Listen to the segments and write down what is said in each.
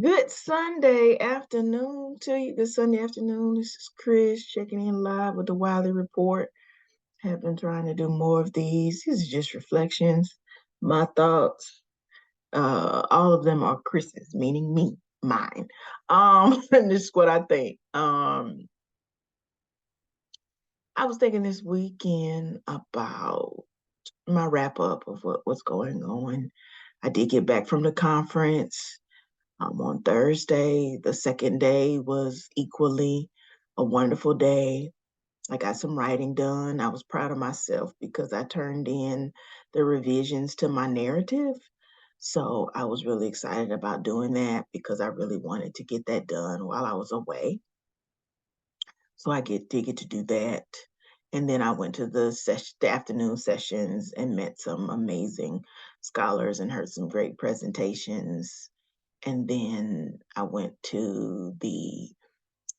Good Sunday afternoon to you. Good Sunday afternoon. This is Chris checking in live with the Wiley Report. Have been trying to do more of these. These are just reflections, my thoughts. All of them are Chris's, meaning me, mine. And this is what I think. I was thinking this weekend about my wrap up of what's going on. I did get back from the conference. On Thursday. The second day was equally a wonderful day. I got some writing done. I was proud of myself because I turned in the revisions to my narrative. So I was really excited about doing that because I really wanted to get that done while I was away. So I did get to do that. And then I went to the afternoon sessions and met some amazing scholars and heard some great presentations. And then I went to the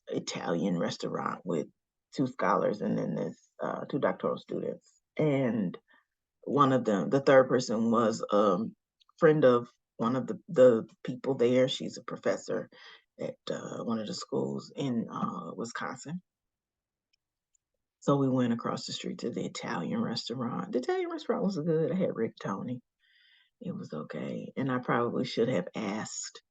Italian restaurant with two scholars and then this two doctoral students. And one of them, the third person, was a friend of one of the people there. She's a professor at one of the schools in Wisconsin. So we went across the street to the Italian restaurant. The Italian restaurant was good. I had rigatoni. It was okay. And I probably should have asked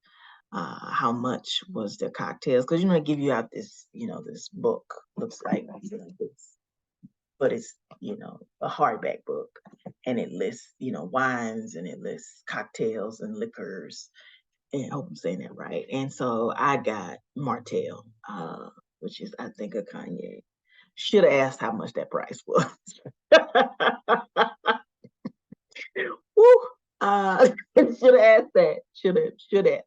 how much was their cocktails, because they give you out this this book, looks like this, but it's a hardback book, and it lists wines, and it lists cocktails and liquors, and I hope I'm saying that right. And so I got Martell, which is, I think, a Kanye. Should have asked how much that price was. Woo! Should have asked that. Should have.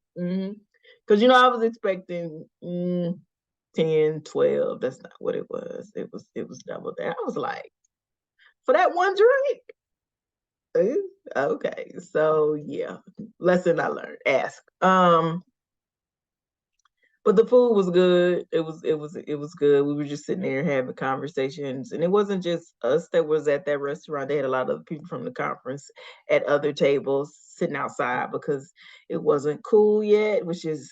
Because I was expecting 10, 12. That's not what it was. It was double that. I was like, for that one drink. Okay. So yeah. Lesson I learned. Ask. But the food was good. It was good. We were just sitting there having conversations, and it wasn't just us that was at that restaurant. They had a lot of people from the conference at other tables sitting outside because it wasn't cool yet, which is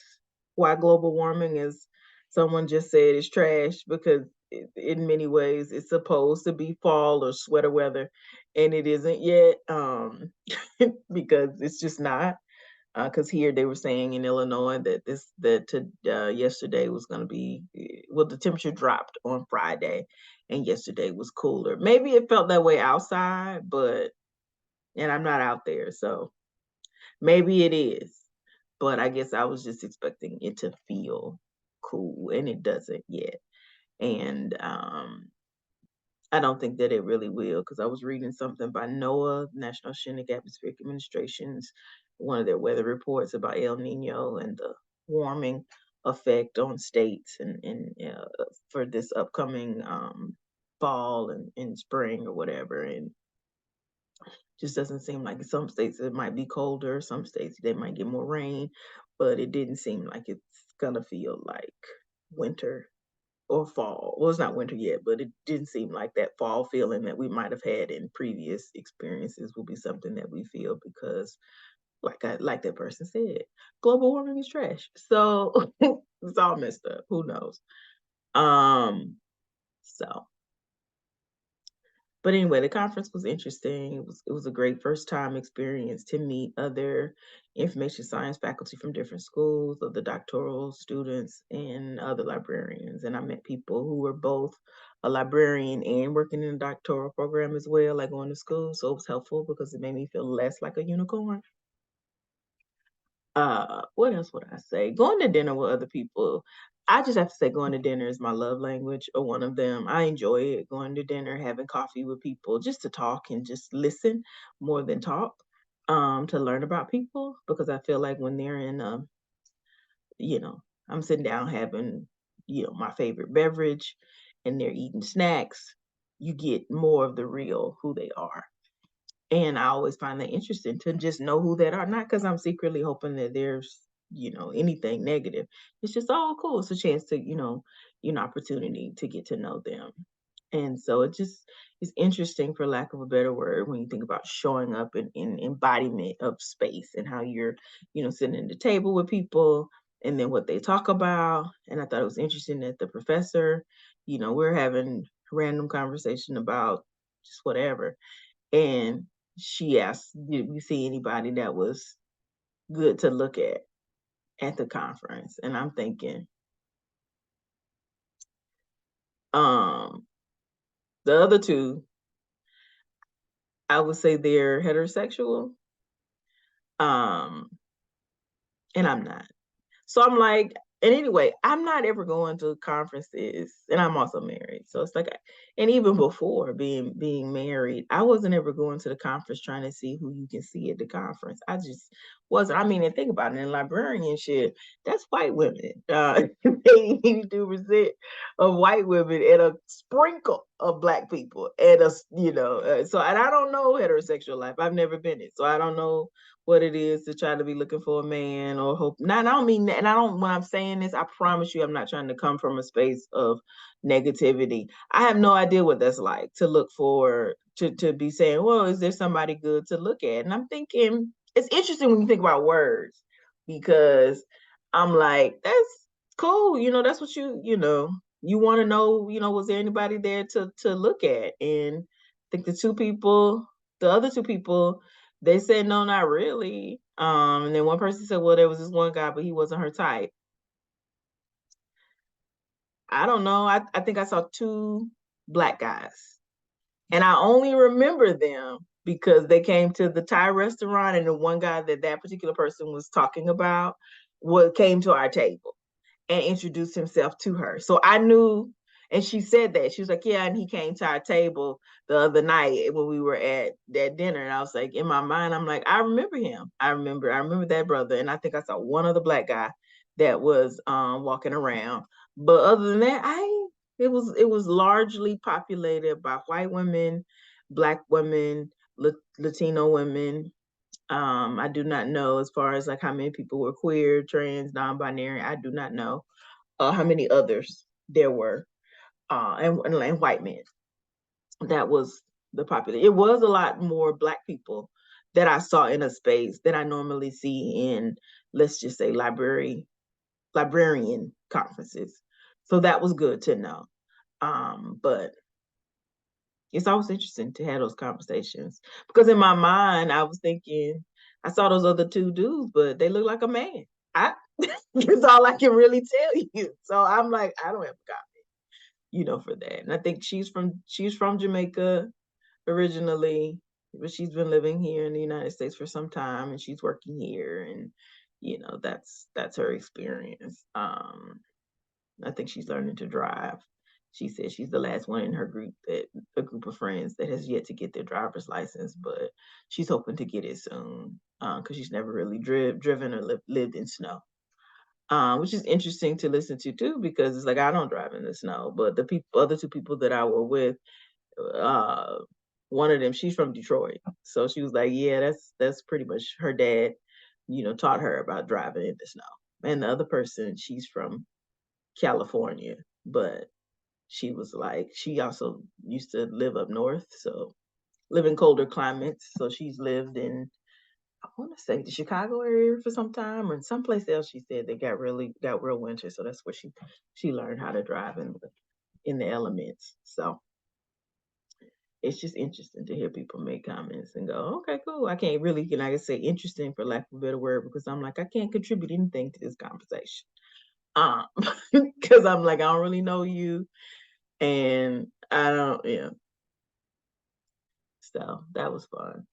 why global warming, is someone just said, is trash, because in many ways it's supposed to be fall or sweater weather, and it isn't yet, because it's just not. Because here they were saying in Illinois that yesterday was going to be, well, the temperature dropped on Friday, and yesterday was cooler. Maybe it felt that way outside, and I'm not out there, so maybe it is. But I guess I was just expecting it to feel cool, and it doesn't yet. And I don't think that it really will, because I was reading something by NOAA, National Oceanic Atmospheric Administration's, one of their weather reports about El Nino and the warming effect on states, and for this upcoming fall and spring or whatever. And just doesn't seem like, in some states it might be colder, some states they might get more rain, but it didn't seem like it's gonna feel like winter or fall. Well, it's not winter yet, but it didn't seem like that fall feeling that we might have had in previous experiences will be something that we feel, because, like that person said, global warming is trash. So it's all messed up. Who knows? Um, so but anyway, the conference was interesting. It was a great first time experience to meet other information science faculty from different schools, of the doctoral students and other librarians. And I met people who were both a librarian and working in a doctoral program as well, like going to school. So it was helpful because it made me feel less like a unicorn. What else would I say? Going to dinner with other people. I just have to say, going to dinner is my love language, or one of them. I enjoy it, going to dinner, having coffee with people, just to talk and just listen more than talk, to learn about people, because I feel like when they're in, you know, I'm sitting down having, my favorite beverage, and they're eating snacks, you get more of the real who they are. And I always find that interesting to just know who that are, not because I'm secretly hoping that there's, anything negative. It's just, oh, cool. It's a chance to, opportunity to get to know them. And so it just is interesting, for lack of a better word, when you think about showing up in embodiment of space and how you're, sitting at the table with people and then what they talk about. And I thought it was interesting that the professor, we're having random conversation about just whatever. And she asked, did we see anybody that was good to look at the conference? And I'm thinking, um, the other two, I would say they're heterosexual. Um, and I'm not. So I'm like, and anyway, I'm not ever going to conferences, and I'm also married. So it's like, and even before being married, I wasn't ever going to the conference trying to see who you can see at the conference. I just wasn't. I mean, and think about it, in librarianship, that's white women. They do resent of white women and a sprinkle of black people, and so, and I don't know heterosexual life. I've never been it, so I don't know what it is to try to be looking for a man or hope. Now, I don't mean that, and I don't, when I'm saying this, I promise you, I'm not trying to come from a space of negativity. I have no idea what that's like to look for, to be saying, well, is there somebody good to look at? And I'm thinking, it's interesting when you think about words, because I'm like, that's cool. That's what you want to know, was there anybody there to look at? And I think the other two people, they said no, not really. And then one person said, well, there was this one guy, but he wasn't her type. I don't know. I think I saw two black guys. And I only remember them because they came to the Thai restaurant, and the one guy that particular person was talking about came to our table and introduced himself to her. So I knew, and she said that. She was like, yeah, and he came to our table the other night when we were at that dinner. And I was like, in my mind, I'm like, I remember him. I remember that brother. And I think I saw one other black guy that was walking around. But other than that, it was largely populated by white women, black women, Latino women. I do not know, as far as like how many people were queer, trans, non-binary. I do not know how many others there were, and white men. That was the popular. It was a lot more black people that I saw in a space that I normally see in, let's just say, librarian conferences. So that was good to know. But it's always interesting to have those conversations, because in my mind I was thinking, I saw those other two dudes, but they look like a man. I That's all I can really tell you. So I'm like, I don't have a comment, for that. And I think she's from Jamaica originally, but she's been living here in the United States for some time, and she's working here, and that's her experience. I think she's learning to drive. She said she's the last one in her group, that a group of friends that has yet to get their driver's license, but she's hoping to get it soon, because she's never really driven or lived in snow. Which is interesting to listen to too, because it's like, I don't drive in the snow, but the other two people that I were with, uh, one of them, she's from Detroit, so she was like, yeah, that's pretty much her dad, taught her about driving in the snow. And the other person, she's from California, but she was like, she also used to live up north, so live in colder climates. So she's lived in, I want to say, the Chicago area for some time, or someplace else. She said they got real winter, so that's where she learned how to drive in the elements. So it's just interesting to hear people make comments and go, okay, cool. I can't really, can I say interesting, for lack of a better word, because I'm like, I can't contribute anything to this conversation. Um, because I'm like, I don't really know you, and I don't, yeah. So that was fun.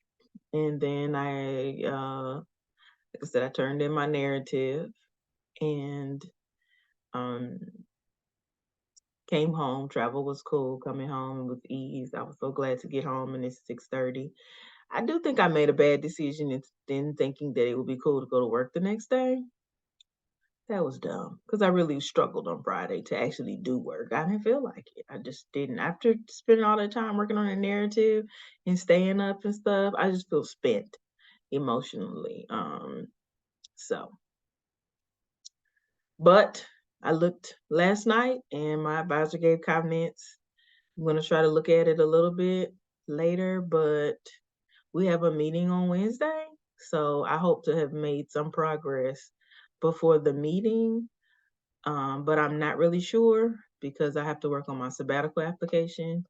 And then like I said, I turned in my narrative, and um, came home. Travel was cool. Coming home with ease. I was so glad to get home, and it's 6:30. I do think I made a bad decision in thinking that it would be cool to go to work the next day. That was dumb, because I really struggled on Friday to actually do work. I didn't feel like it. I just didn't. After spending all that time working on a narrative and staying up and stuff, I just feel spent emotionally. So, but I looked last night, and my advisor gave comments I'm gonna try to look at it a little bit later, but we have a meeting on Wednesday, so I hope to have made some progress before the meeting. But I'm not really sure because I have to work on my sabbatical application.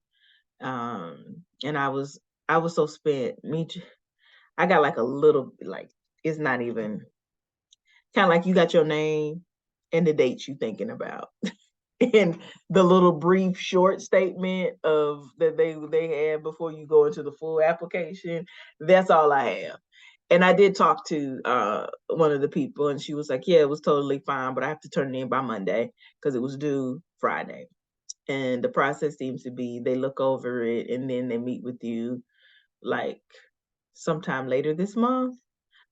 And I was so spent. I got like a little like it's not even kind of like you got your name and the dates you thinking about. And the little brief short statement of that they had before you go into the full application. That's all I have. And I did talk to one of the people, and she was like, "Yeah, it was totally fine, but I have to turn it in by Monday because it was due Friday." And the process seems to be they look over it and then they meet with you like sometime later this month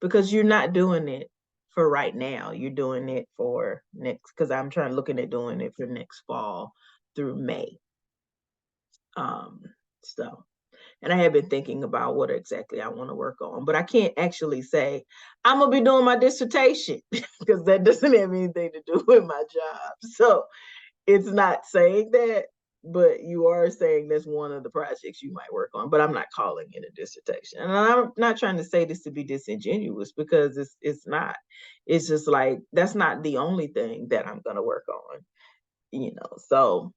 because you're not doing it for right now. You're doing it for next because I'm looking at doing it for next fall through May. Um, so and I have been thinking about what exactly I want to work on, but I can't actually say I'm gonna be doing my dissertation because that doesn't have anything to do with my job. So it's not saying that, but you are saying that's one of the projects you might work on. But I'm not calling it a dissertation, and I'm not trying to say this to be disingenuous because it's not. It's just like that's not the only thing that I'm gonna work on, you know. So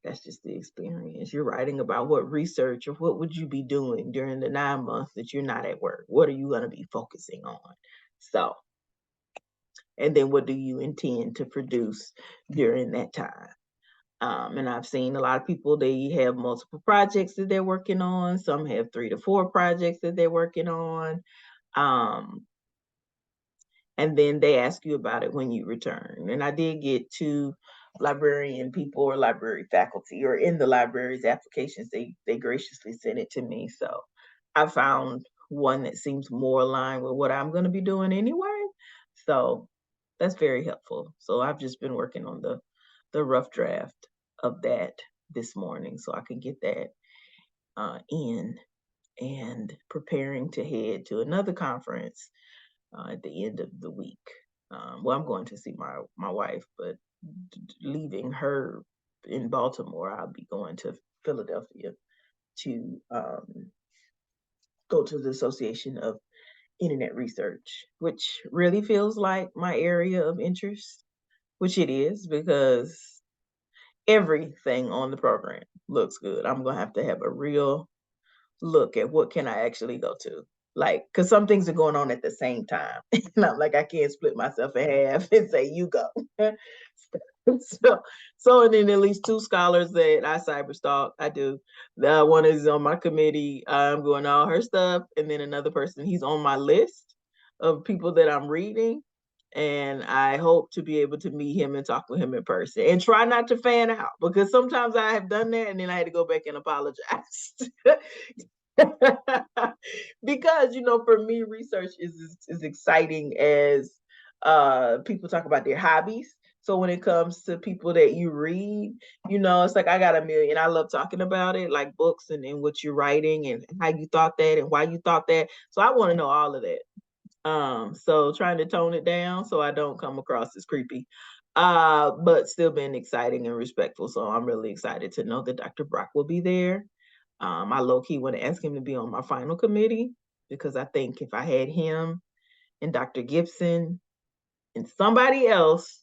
that's just the experience. You're writing about what research or what would you be doing during the 9 months that you're not at work? What are you going to be focusing on? So, and then what do you intend to produce during that time? And I've seen a lot of people, they have multiple projects that they're working on. Some have 3 to 4 projects that they're working on. Um, and then they ask you about it when you return. And I did get 2 librarian people or library faculty or in the library's applications. They graciously sent it to me. So I found one that seems more aligned with what I'm going to be doing anyway. So that's very helpful. So I've just been working on the rough draft of that this morning so I can get that in and preparing to head to another conference at the end of the week. Well, I'm going to see my wife, but leaving her in Baltimore, I'll be going to Philadelphia to go to the Association of Internet Research, which really feels like my area of interest, which it is because everything on the program looks good. I'm gonna have to have a real look at what can I actually go to. Like, cause some things are going on at the same time. And I'm like, I can't split myself in half and say, you go. so, so, and then at least 2 scholars that I cyber stalk. I do. The one is on my committee. I'm going all her stuff. And then another person, he's on my list of people that I'm reading. And I hope to be able to meet him and talk with him in person and try not to fan out because sometimes I have done that and then I had to go back and apologize. Because for me research is exciting as people talk about their hobbies. So when it comes to people that you read, it's like I got a million. I love talking about it, like books and what you're writing and how you thought that and why you thought that. So I want to know all of that. So trying to tone it down so I don't come across as creepy. But still being exciting and respectful. So I'm really excited to know that Dr. Brock will be there. I low-key want to ask him to be on my final committee because I think if I had him and Dr. Gibson and somebody else,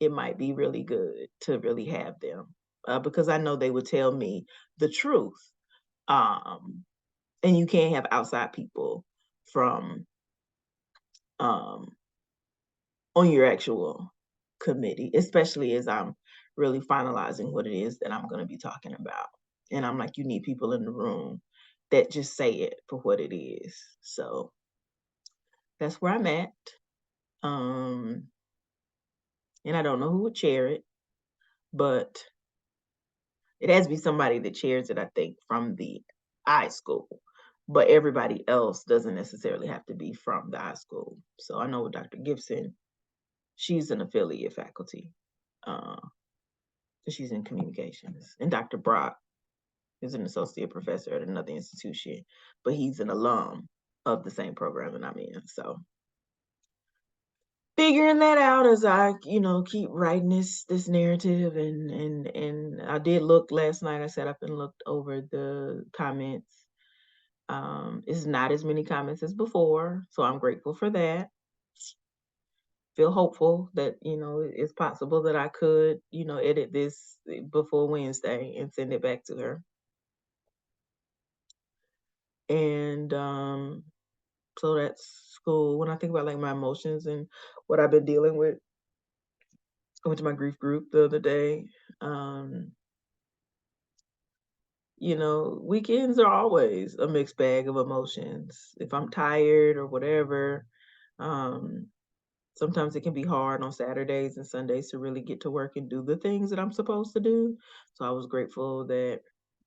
it might be really good to really have them because I know they would tell me the truth. And you can't have outside people from on your actual committee, especially as I'm really finalizing what it is that I'm going to be talking about. And I'm like, you need people in the room that just say it for what it is. So that's where I'm at. Um, and I don't know who would chair it, but it has to be somebody that chairs it, I think, from the iSchool. But everybody else doesn't necessarily have to be from the iSchool. So I know with Dr. Gibson, she's an affiliate faculty. Uh, she's in communications. And Dr. Brock is an associate professor at another institution, but he's an alum of the same program that I'm in. So figuring that out as I, keep writing this narrative, and I did look last night. I sat up and looked over the comments. It's not as many comments as before, so I'm grateful for that. Feel hopeful that, it's possible that I could, edit this before Wednesday and send it back to her. And so that's cool. When I think about like my emotions and what I've been dealing with, I went to my grief group the other day. Um, weekends are always a mixed bag of emotions. If I'm tired or whatever, um, sometimes it can be hard on Saturdays and Sundays to really get to work and do the things that I'm supposed to do. So I was grateful that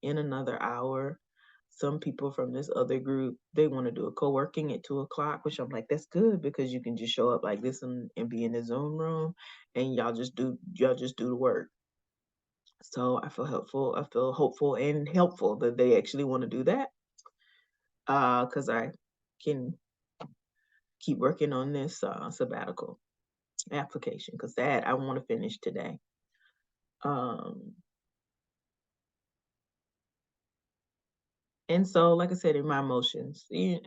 in another hour, some people from this other group, they want to do a co-working at 2 o'clock, which I'm like, that's good because you can just show up like this and be in the Zoom room and y'all just do the work. So I feel helpful. I feel hopeful and helpful that they actually want to do that. Because I can keep working on this sabbatical application because that I want to finish today. Um, and so, like I said, in my emotions, I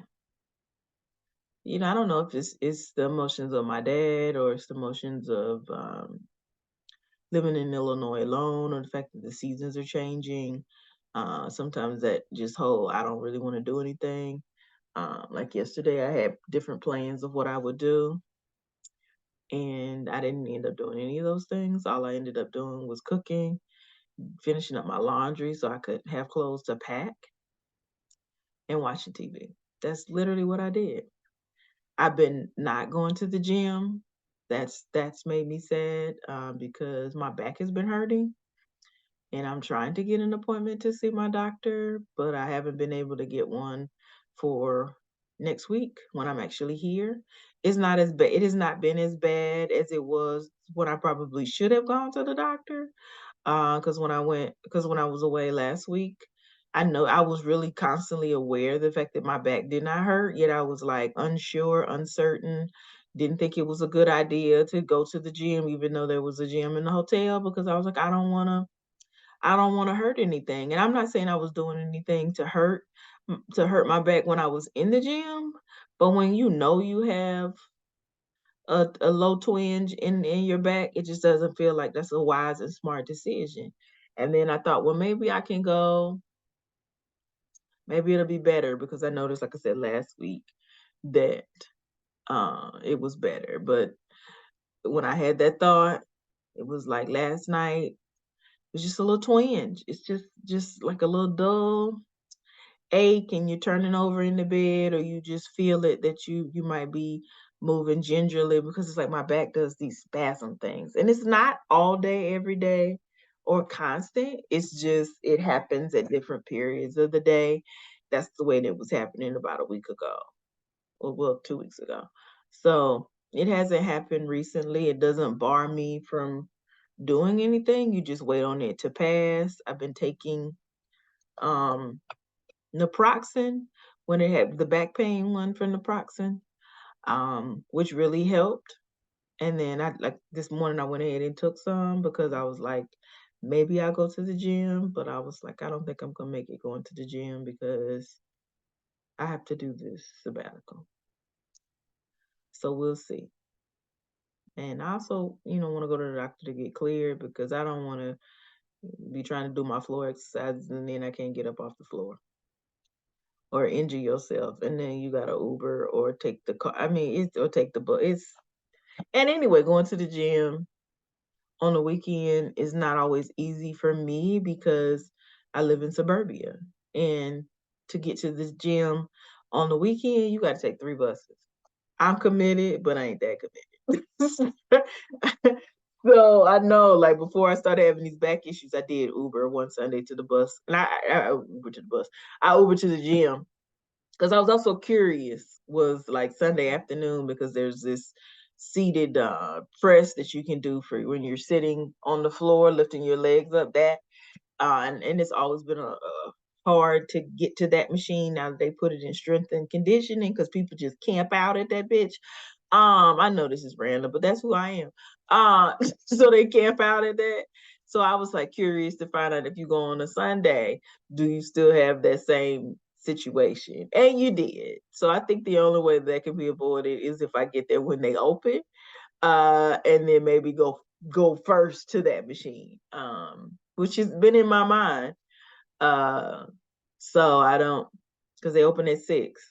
don't know if it's the emotions of my dad or it's the emotions of living in Illinois alone or the fact that the seasons are changing. Sometimes that just whole I don't really want to do anything. Like yesterday, I had different plans of what I would do, and I didn't end up doing any of those things. All I ended up doing was cooking, finishing up my laundry so I could have clothes to pack, and watching TV. That's literally what I did. I've been not going to the gym. That's made me sad because my back has been hurting, and I'm trying to get an appointment to see my doctor, but I haven't been able to get one for next week when I'm actually here. It's not as bad. It has not been as bad as it was when I probably should have gone to the doctor. Because when I was away last week, I know I was really constantly aware of the fact that my back did not hurt, yet I was like unsure, uncertain, didn't think it was a good idea to go to the gym, even though there was a gym in the hotel, because I was like, I don't wanna hurt anything, and I'm not saying I was doing anything to hurt my back when I was in the gym, but when you have a low twinge in your back, it just doesn't feel like that's a wise and smart decision. And then I thought, well, maybe I can go, maybe it'll be better because I noticed, like I said last week, that it was better. But when I had that thought, it was like last night, it was just a little twinge. It's just like a little dull ache and you're turning over in the bed, or you just feel it that you might be moving gingerly because it's like my back does these spasm things. And it's not all day, every day or constant. It's just it happens at different periods of the day. That's the way that was happening about a week ago. Or well, 2 weeks ago. So it hasn't happened recently. It doesn't bar me from doing anything. You just wait on it to pass. I've been taking um naproxen when it had the back pain one from naproxen, which really helped. And then I like this morning I went ahead and took some because I was like, maybe I'll go to the gym, but I was like, I don't think I'm gonna make it going to the gym because I have to do this sabbatical. So we'll see. And I also, want to go to the doctor to get cleared because I don't want to be trying to do my floor exercises and then I can't get up off the floor or injure yourself and then you gotta Uber or take the car. I mean, or take the bus. And anyway, going to the gym on the weekend is not always easy for me because I live in suburbia. And to get to this gym on the weekend, you gotta take 3 buses. I'm committed, but I ain't that committed. So I know, like before I started having these back issues, I did Uber one Sunday to the bus, and I Uber to the bus. I Uber to the gym because I was also curious. Was like Sunday afternoon because there's this seated press that you can do for when you're sitting on the floor, lifting your legs up. And it's always been a hard to get to that machine now that they put it in strength and conditioning because people just camp out at that bitch. I know this is random, but that's who I am. So they camp out at that. So I was like curious to find out if you go on a Sunday, do you still have that same situation? And you did. So I think the only way that can be avoided is if I get there when they open, and then maybe go first to that machine, which has been in my mind. Uh, so I don't, because they open at 6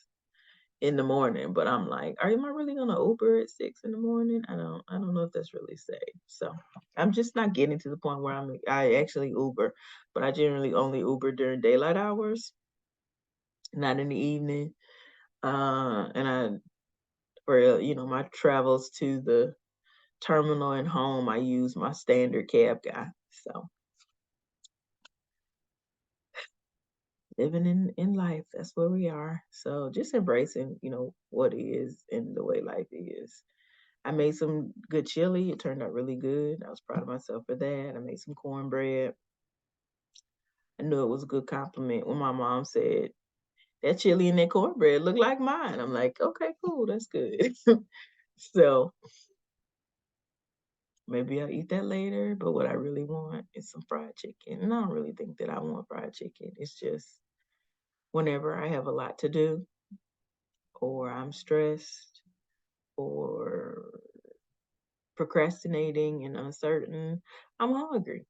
in the morning, but I'm like, am I really gonna Uber at 6 in the morning? I don't know if that's really safe. So I'm just not getting to the point where I actually Uber, but I generally only Uber during daylight hours, not in the evening. And for my travels to the terminal and home, I use my standard cab guy. So living in life, that's where we are. So just embracing, what is and the way life is. I made some good chili. It turned out really good. I was proud of myself for that. I made some cornbread. I knew it was a good compliment when my mom said, that chili and that cornbread look like mine. I'm like, okay, cool, that's good. So maybe I'll eat that later. But what I really want is some fried chicken. And I don't really think that I want fried chicken. It's just whenever I have a lot to do, or I'm stressed, or procrastinating and uncertain, I'm hungry.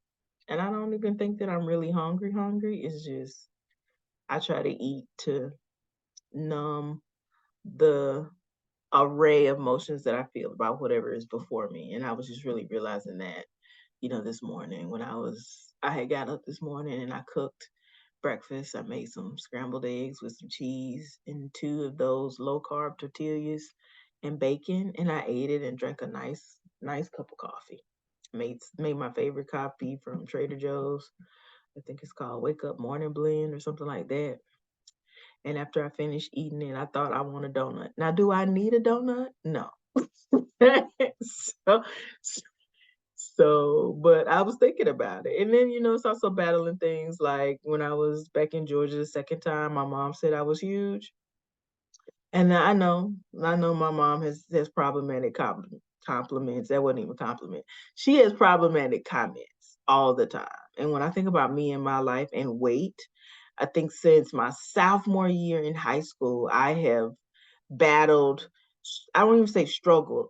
And I don't even think that I'm really hungry. It's just I try to eat to numb the array of emotions that I feel about whatever is before me. And I was just really realizing that, this morning when I had got up this morning and I cooked breakfast. I made some scrambled eggs with some cheese and two of those low carb tortillas and bacon, and I ate it and drank a nice cup of coffee. Made my favorite coffee from Trader Joe's. I think it's called Wake Up Morning Blend or something like that. And after I finished eating it, I thought I want a donut. Now, do I need a donut? No. so, but I was thinking about it. And then, it's also battling things like when I was back in Georgia the second time, my mom said I was huge. And I know my mom has problematic compliments. That wasn't even a compliment. She has problematic comments all the time. And when I think about me and my life and weight, I think since my sophomore year in high school, I have battled. I don't even say struggled.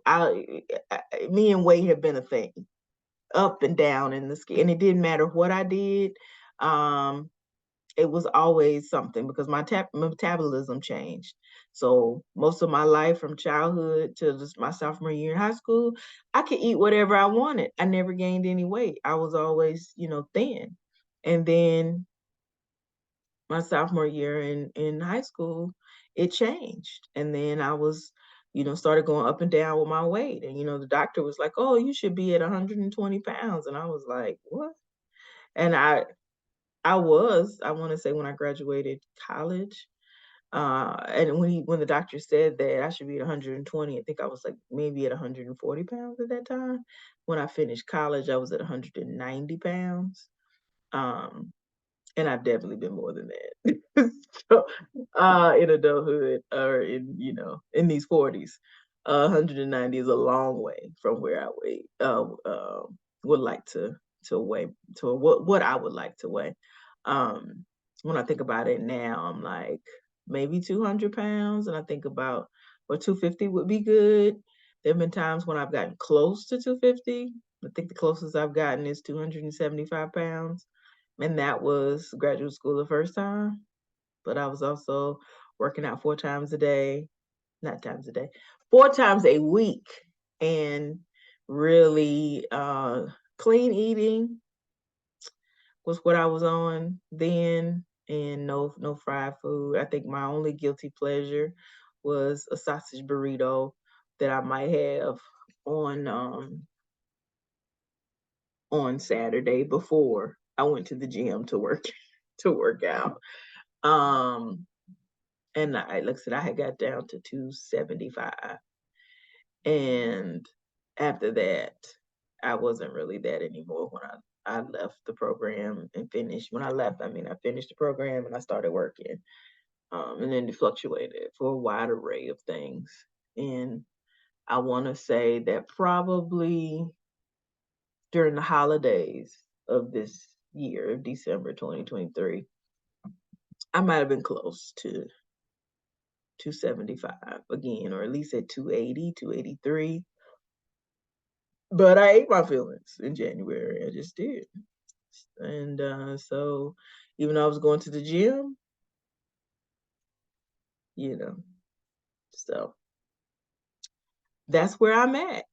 Me and weight have been a thing, up and down in the scale, and it didn't matter what I did. Um, it was always something because my metabolism changed. So most of my life from childhood to just my sophomore year in high school, I could eat whatever I wanted. I never gained any weight. I was always, thin. And then my sophomore year in high school, it changed. And then I was, started going up and down with my weight. And, the doctor was like, oh, you should be at 120 pounds. And I was like, what? And I want to say when I graduated college, and when the doctor said that I should be at 120, I think I was like maybe at 140 pounds at that time. When I finished college, I was at 190 pounds. Um, and I've definitely been more than that. So, in adulthood or in these 40s, 190 is a long way from where I weigh, would like to weigh to what I would like to weigh. Um, when I think about it now, I'm like maybe 200 pounds, and I think about 250 would be good. There have been times when I've gotten close to 250. I think the closest I've gotten is 275 pounds, and that was graduate school the first time. But I was also working out 4 times a day, not times a day, 4 times a week, and really clean eating was what I was on then, and no fried food. I think my only guilty pleasure was a sausage burrito that I might have on on Saturday before I went to the gym to work to work out. Um, and like I said, I had got down to 275, and after that, I wasn't really that anymore. When I left the program and finished. When I left, I mean I finished the program and I started working. And then it fluctuated for a wide array of things. And I want to say that probably during the holidays of this year, December 2023, I might have been close to 275 again, or at least at 280, 283. But I ate my feelings in January. I just did. And so even though I was going to the gym, you know, so that's where I'm at.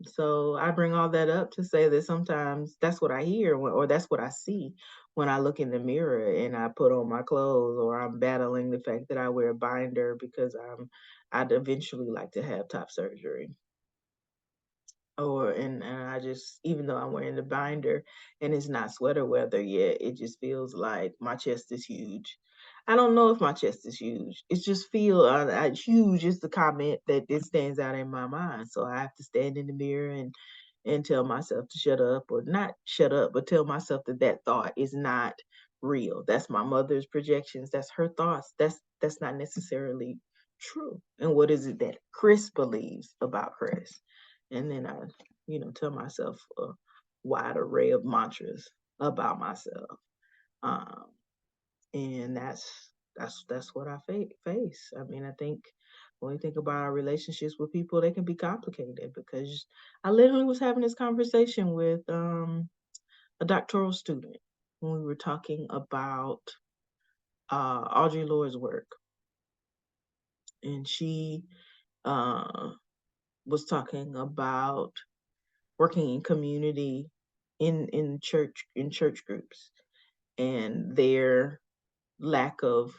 So I bring all that up to say that sometimes that's what I hear or that's what I see when I look in the mirror and I put on my clothes, or I'm battling the fact that I wear a binder because I'd eventually like to have top surgery. And I just, even though I'm wearing the binder and it's not sweater weather yet, it just feels like my chest is huge. I don't know if my chest is huge. It just feel huge is the comment that it stands out in my mind. So I have to stand in the mirror and tell myself to shut up, or not shut up, but tell myself that that thought is not real. That's my mother's projections. That's her thoughts. That's not necessarily true. And what is it that Chris believes about Chris? And then I, tell myself a wide array of mantras about myself. Um, and that's what I face. I mean, I think when we think about our relationships with people, they can be complicated, because I literally was having this conversation with a doctoral student when we were talking about Audre Lorde's work, and she uh, was talking about working in community, in church groups, and their lack of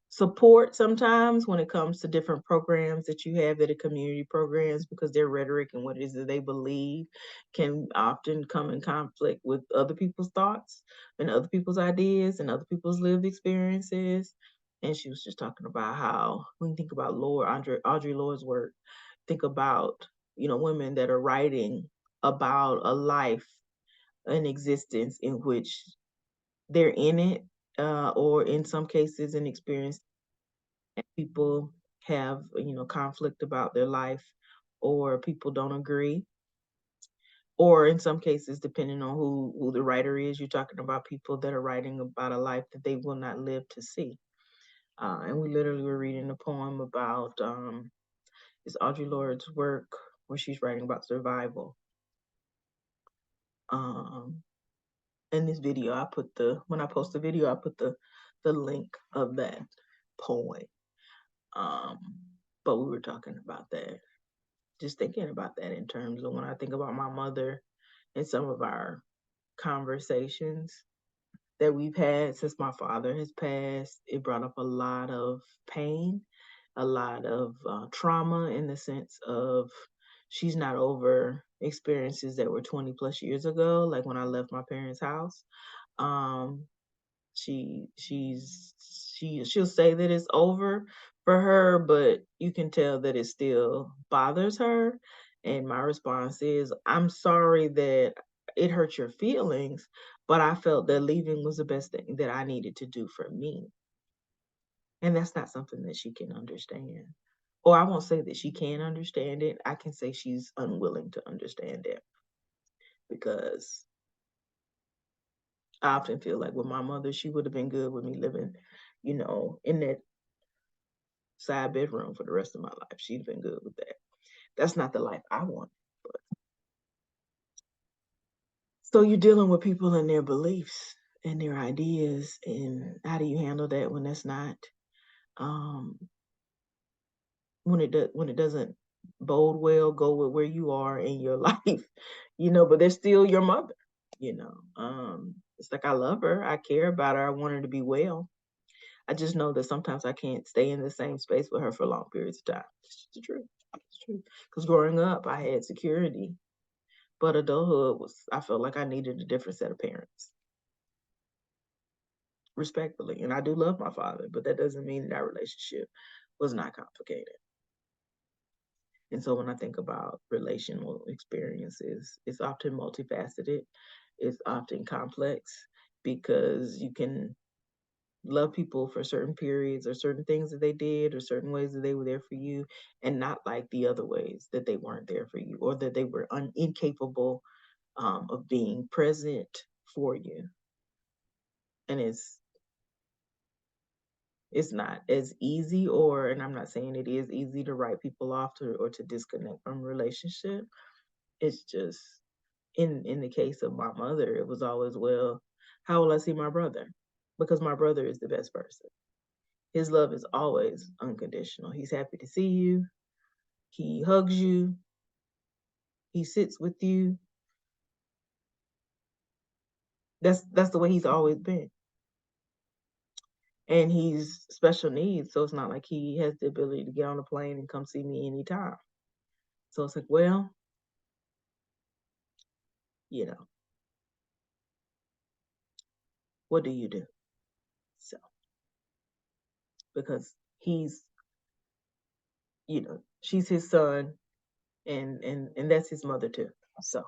support sometimes when it comes to different programs that you have that are community programs, because their rhetoric and what it is that they believe can often come in conflict with other people's thoughts and other people's ideas and other people's lived experiences. And she was just talking about how, when you think about Audre Lorde's work, think about, women that are writing about a life, an existence in which they're in it, or in some cases an experience, and people have, conflict about their life, or people don't agree, or in some cases, depending on who the writer is, you're talking about people that are writing about a life that they will not live to see. And we literally were reading a poem about it's Audre Lorde's work where she's writing about survival. um in this video, when I post the video, I put the link of that poem. um but we were talking about that, just thinking about that in terms of when I think about my mother and some of our conversations that we've had since my father has passed. It brought up a lot of pain, a lot of trauma, in the sense of she's not over experiences that were 20 plus years ago, like when I left my parents' house. Um, she'll say that it's over for her, but you can tell that it still bothers her. And my response is, I'm sorry that it hurt your feelings, but I felt that leaving was the best thing that I needed to do for me. And that's not something that she can understand. Or I won't say that she can understand it. I can say she's unwilling to understand it, because I often feel like with my mother, she would have been good with me living, in that side bedroom for the rest of my life. She'd been good with that. That's not the life I want. But so you're dealing with people and their beliefs and their ideas, and how do you handle that when that's not um when it doesn't bode well, go with where you are in your life, but they're still your mother, it's like I love her, I care about her, I want her to be well. I just know that sometimes I can't stay in the same space with her for long periods of time. It's just the truth. It's true. Because growing up, I had security, but adulthood I felt like I needed a different set of parents, respectfully. And I do love my father, but that doesn't mean that our relationship was not complicated. And so when I think about relational experiences, it's often multifaceted, it's often complex, because you can love people for certain periods or certain things that they did or certain ways that they were there for you, and not like the other ways that they weren't there for you or that they were incapable of being present for you. And it's not as easy, or, and I'm not saying it is easy to write people off or to disconnect from a relationship. It's just in the case of my mother, it was always, well, how will I see my brother? Because my brother is the best person. His love is always unconditional. He's happy to see you. He hugs you. He sits with you. That's the way he's always been. And he's special needs, so it's not like he has the ability to get on a plane and come see me anytime. So it's like, well, you know, what do you do? So because he's, she's his son, and that's his mother too. So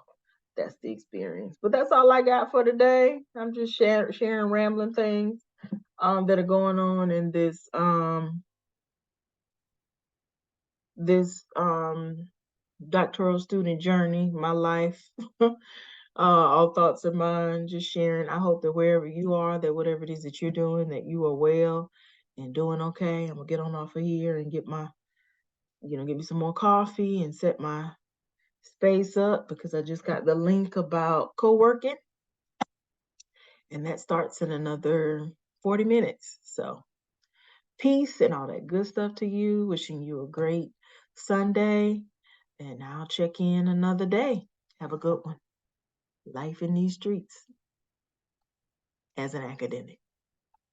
that's the experience. But that's all I got for today. I'm just sharing rambling things that are going on in this doctoral student journey, my life. All thoughts are mine, just sharing. I hope that wherever you are, that whatever it is that you're doing, that you are well and doing okay. I'm gonna get on off of here and get me some more coffee and set my space up, because I just got the link about co-working, and that starts in another 40 minutes. So peace and all that good stuff to you. Wishing you a great Sunday, and I'll check in another day. Have a good one. Life in these streets as an academic.